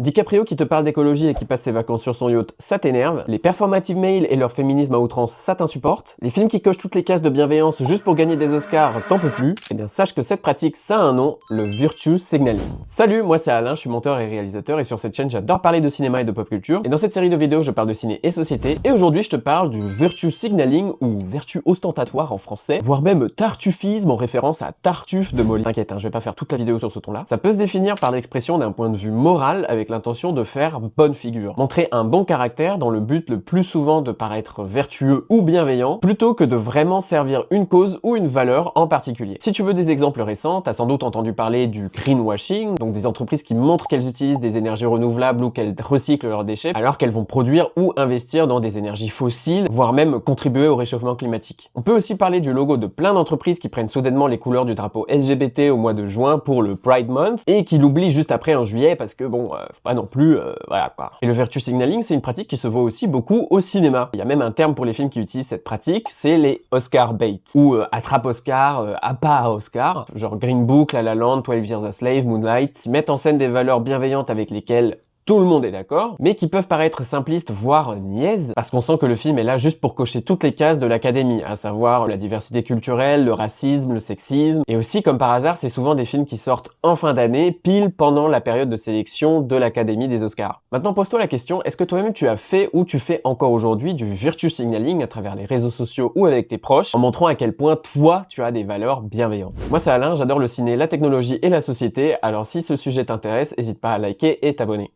DiCaprio qui te parle d'écologie et qui passe ses vacances sur son yacht, ça t'énerve. Les performative males et leur féminisme à outrance, ça t'insupporte. Les films qui cochent toutes les cases de bienveillance juste pour gagner des Oscars, t'en peux plus. Eh bien sache que cette pratique, ça a un nom, le virtue signaling. Salut, moi c'est Alain, je suis monteur et réalisateur et sur cette chaîne j'adore parler de cinéma et de pop culture. Et dans cette série de vidéos je parle de ciné et société. Et aujourd'hui je te parle du virtue signaling ou vertu ostentatoire en français, voire même tartuffisme en référence à Tartuffe de Molière. T'inquiète, je vais pas faire toute la vidéo sur ce ton-là. Ça peut se définir par l'expression d'un point de vue moral avec l'intention de faire bonne figure. Montrer un bon caractère dans le but le plus souvent de paraître vertueux ou bienveillant, plutôt que de vraiment servir une cause ou une valeur en particulier. Si tu veux des exemples récents, t'as sans doute entendu parler du greenwashing, donc des entreprises qui montrent qu'elles utilisent des énergies renouvelables ou qu'elles recyclent leurs déchets, alors qu'elles vont produire ou investir dans des énergies fossiles, voire même contribuer au réchauffement climatique. On peut aussi parler du logo de plein d'entreprises qui prennent soudainement les couleurs du drapeau LGBT au mois de juin pour le Pride Month, et qui l'oublient juste après en juillet parce que bon, faut pas non plus, voilà quoi. Et le virtue signaling, c'est une pratique qui se voit aussi beaucoup au cinéma. Il y a même un terme pour les films qui utilisent cette pratique, c'est les Oscar bait, ou attrape Oscar, appât à Oscar, genre Green Book, La La Land, 12 Years a Slave, Moonlight, qui mettent en scène des valeurs bienveillantes avec lesquelles tout le monde est d'accord, mais qui peuvent paraître simplistes, voire niaises, parce qu'on sent que le film est là juste pour cocher toutes les cases de l'académie, à savoir la diversité culturelle, le racisme, le sexisme, et aussi, comme par hasard, c'est souvent des films qui sortent en fin d'année, pile pendant la période de sélection de l'académie des Oscars. Maintenant, pose-toi la question, est-ce que toi-même tu as fait ou tu fais encore aujourd'hui du virtue signaling à travers les réseaux sociaux ou avec tes proches, en montrant à quel point toi, tu as des valeurs bienveillantes? Moi, c'est Alain, j'adore le ciné, la technologie et la société, alors si ce sujet t'intéresse, n'hésite pas à liker et t'abonner.